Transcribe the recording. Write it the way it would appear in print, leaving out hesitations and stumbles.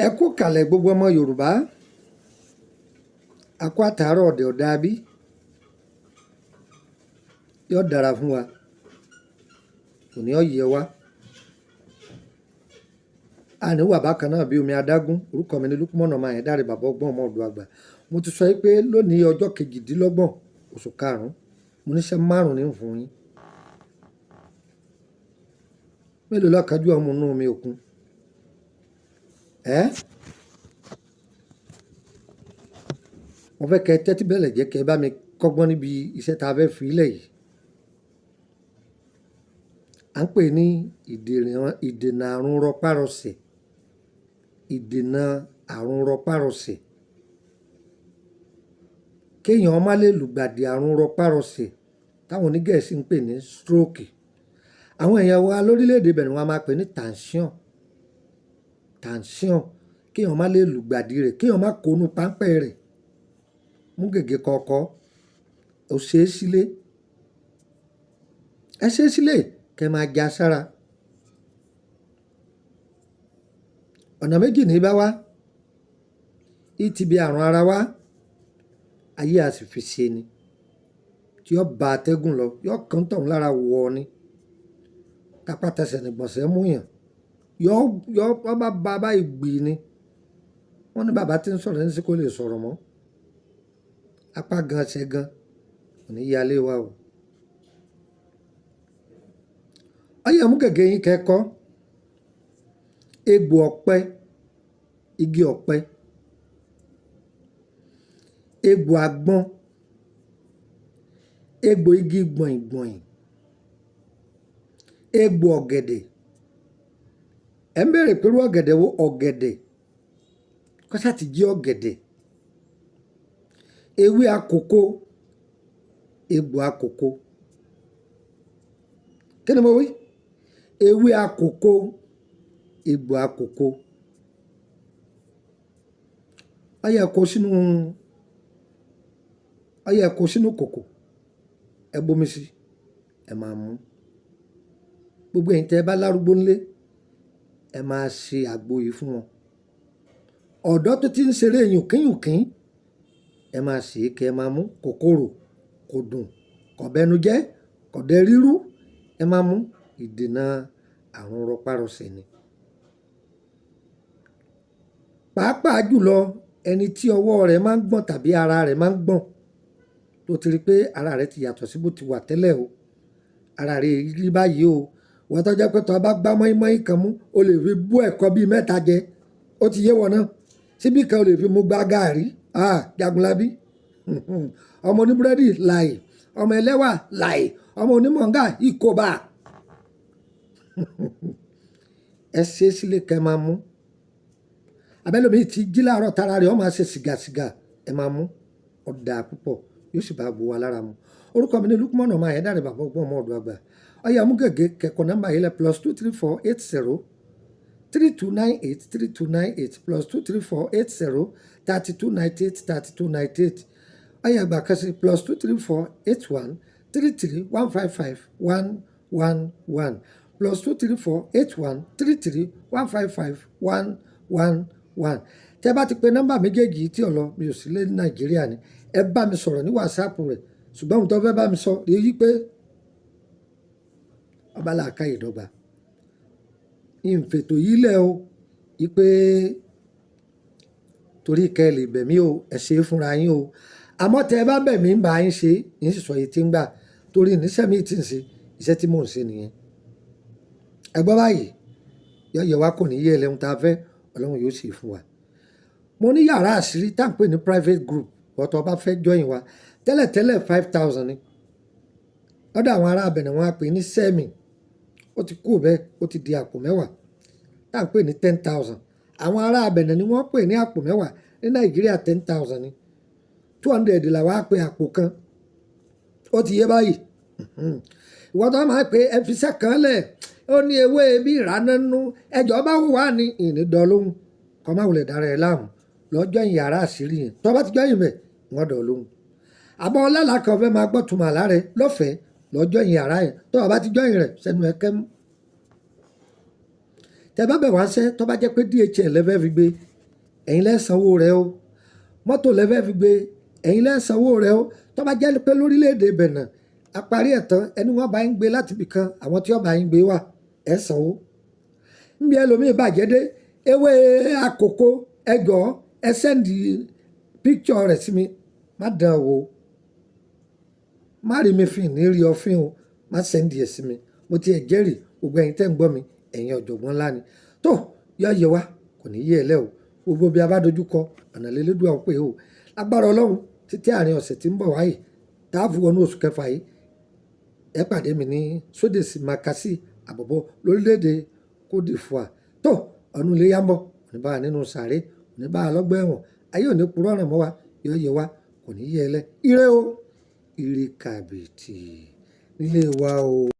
Ẹ kú kàlẹ̀ gbogbo ọmọ Yorùbá, a kú àtàárọ̀ ọ̀dẹ̀ ọ̀dà bí yóò dára fún wa, òní ọ̀yẹ́ wa. Àní wà bákan náà bí omi adágún. Orúkọ mi ni Lúkúmọ̀nà ọmọ Àyẹ̀dáre bàbá ọgbọ́n ọmọ ọ̀dọ̀ àgbà. Mo ti sọ pé lónìí ọjọ́ 28 oṣù karùn-ún, mo níṣẹ́ 5 ní fún yín. Mélòó lọ́kànjú ọmọ inú omi òkun? Mo fẹ́ kẹ́ tẹ́tí bẹ̀lẹ̀ jẹ́ kẹ́ bá mi kọ́gbọ́n níbi iṣẹ́ tá a fẹ́ fi ilẹ̀ yìí. À ń pè ní ìdènà àrùn rọpárọsẹ̀. Ìdènà àrùn rọpárọsẹ̀. Kéèyàn má lè lùgbàdì àrùn rọpárọsẹ̀ táwọn onígẹ̀ẹ́sì ń pè ní stroke. Àwọn èèyàn wa lórílẹ̀‐èdè bẹ̀rẹ̀ wọn a máa pè ní tension. Kéèyàn má lè lùgbàdì rẹ̀, kéèyàn má kónú páńpẹ́ rẹ̀. Mú gègé kọ̀ọ̀kọ́, ó ṣe é sílé. Ẹ ṣe é sílé kẹ́ máa já sára. Ọ̀nà méjì ní bá wá. Ìtìbí àrùn ara wa, ayé a sì fi ṣe ni. Tí ó ba atẹ́gùn lọ, yóò kàn tọ̀hún lára wọ̀ ni. Tapátẹsẹ̀ nìgbọ̀nsẹ̀ mú yàn. Yóò bá báyìí gbì ni. Wọ́n ní bàbá tí ń sọ̀rọ̀ ní sí kò lè sọ̀rọ̀ mọ́. Apá gan ṣẹ gan, kò ní yálé wa o. Ọyẹ mú gègé yín kẹ́kọ́. Egbò ọ̀pẹ, igi ọ̀pẹ. Egbò àgbọn, egbò igi gbọ̀nyìngbọ̀nyìn. Egbò ọ̀gẹ̀dẹ̀. Ẹ ń bèèrè pẹ̀lú ọ̀gẹ̀dẹ̀ wo? Ọ̀gẹ̀dẹ̀. Kọ́sá ti jí ọ̀gẹ̀dẹ̀. Ewé àkókò, egbò àkókò. Kí ni mo wí? Ewé àkókò, egbò àkókò. Ọyẹ kó sínú kòkò. Ẹ bomi sí, ẹ máa mú. Gbogbo ẹ̀yin tẹ́ ẹ bá lárúgbó ńlé, ẹ máa ṣe àgbo yìí fún wọn. Ọ̀dọ́ tó ti ń ṣeré yùnkínyùnkín, ẹ máa ṣe é kẹ́ ẹ máa mú. Kòkòrò kò dùn, kò bẹnu jẹ́, kò dẹ rírú, ẹ máa mú. Ìdènà àrùn rọpárọsẹ̀ ni. Pàápàá jùlọ ẹni tí ọwọ́ rẹ̀ máa ń gbọ̀n tàbí ara rẹ̀ máa ń gbọ̀n, tó ti rí pé ara rẹ̀ ti yàtọ̀ sí bó ti wà tẹ́lẹ̀ o. Ara rẹ̀ rí báyìí o. Wọ́n tó jẹ́ pé tó bá gbá mọ́ínmọ́ín kan mú, o lè fi bú ẹ̀kọ́ bíi 3 jẹ. Ó ti yé wọn náà. Síbí kan o lè fi mú gbá gàárì. Jagunlabi. Ọmọ oníbúrẹ́dì láì. Ọmọ ẹlẹ́wà láì. Ọmọ onímọ̀ngà ìkóbà. Ẹ ṣe é sílé kẹ́ máa mú. Abẹ́lómi ti jí láàárọ̀ tara rẹ̀ ó máa ṣe sìgàsìgà, ẹ máa mú. Ọ̀dà púpọ̀, yóò sì bá gbó wa lára mu. Orúkọ mi ni Lúkúmọ̀nà ọmọ Àyẹ̀dáre bàbá ọgbọ́n ọmọ ọ̀dọ̀ àgbà. Ọyẹ mú gègé kẹ́kọ̀ọ́ nọ́mbà yìí lẹ̀ +234 80 3298 3298 +234 80 3298 3298. Ọyẹ àgbà kan sí +234 81 33 155 111 +234 81 33 155 111. Tẹ́ bá ti pe nọ́mbà méjèèjì tí ọ̀lọ́ mi ò sí lé ní Nàìjíríà ni, ẹ bá mi sọ̀rọ̀ ní WhatsApp rẹ̀. Ṣùgbọ́n mo tó fẹ́ bá mi sọ rí i pé ọba làákà ìdọ́gba. Ìfètò yìí lẹ̀ o, wípé torí kẹ́ ẹ lè bẹ̀ mí o, ẹ ṣe é fúnra yín o. Àmọ́ tẹ́ ẹ bá bẹ̀ mí ń bá yín ṣe, yín sì sọ yìí tí ń gbà. Torí ìníṣẹ́ mi ti ń ṣe, iṣẹ́ tí mò ń ṣe nìyẹn. Ẹ gbọ́ báyìí, yọ̀yẹ̀ wa kò ní yé ẹlẹ́hun tá a fẹ́, Ọlọ́run yóò ṣe fún wa. Mo ní yàrá àṣírí tá à ń pè ní private group, ọ̀tọ̀ bá fẹ́ join wa. Tẹ́lẹ̀tẹ́lẹ̀ 5,000 ni. Lọ́dọ̀ àwọn ará Benin wọ́n á pè ní sẹ́mi. Ó ti kú bẹ́ẹ̀, ó ti di àpò mẹ́wàá. Tá à ń pè ní 10,000. Àwọn ará Benin ni wọ́n pè ní àpò mẹ́wàá. Ní Nàìjíríà 10,000 ni. 200 làwọn á pè àpò kan. Ó ti yé báyìí. Ìwọ́n tó máa pè ẹ fi iṣẹ́ kan lẹ̀. Ó ní ewé bí ìránánú. Ẹjọ́ bá wù wá ní ìnídọ́ lóhùn. Kọ́ máa wulẹ̀ dára ẹ láàmú. Lọ́jọ́ ìyàrá àṣírí yẹn. Tó bá ti jọ́ ìmẹ̀, wọ́n dọ̀ lóhùn. Àbọ̀ ọlọ́lá kan fẹ́ máa gbọ́ tùmọ̀ àlá rẹ̀ lọ́fẹ̀ẹ́ lọ́jọ́ ìyàrá yẹn. Tó bá ti jọ́ ìrẹ̀ sẹ́nu ẹ̀kẹ́ mú. Tẹ́ bá bẹ̀ wá ṣẹ́ tó bá jẹ́ pé DHL lẹ́fẹ́ fi gbé, ẹ̀yin lẹ́ sanwó rẹ̀ o, mọ́tò lẹ́fẹ́ fi gbé ẹ̀yin lẹ́ sanwó rẹ̀ o. Tó bá jẹ́ pé lórílẹ̀‐èdè Benin àparí ẹ̀ tán ẹni wọ́n bá ń gbé láti ibì kan àwọn tí wọ́n bá ń gbé wà ẹ̀ sanwó. Níbi ẹlòmíì bàjẹ́ dé ewé àkókò ẹjọ́ ẹ sẹ́ndì píkṣọ̀ rẹ̀ sí mi má dán wò má rí mi fi ní rí ọfín o má sẹ́ndì ẹ̀ sí mi mo ti ẹ̀ jẹ́rìí gbogbo ẹ̀yin tẹ́ ń gbọ́ mi ẹ̀yin ọ̀jọ̀gbọ́n ńlá ni tó yọ yẹ wá kò ní yé ẹ lẹ́ o gbogbo bí a bá dojú kọ ọ̀nà lélẹ́dùn àwọn pé o lágbára Ọlọ́run títí àárín ọ̀sẹ̀ tí ń bọ̀ wáyé táàfù wọnú oṣù kẹfà yìí ẹ pàdé mi ní sódèsì makasi àbọ̀bọ̀ lórílẹ̀‐èdè Côte d'Ivoire tó ọ̀nù ilé yámbọ̀ òní bá a nínú sàárè òní bá a lọ́gbọ́ ẹ̀wọ̀n ayé òní purọ́ ọ̀ràn mọ́ wa yọ yẹ wa kò ní yẹ ẹ lẹ́ ire o ire kàbìtì nílé wa o.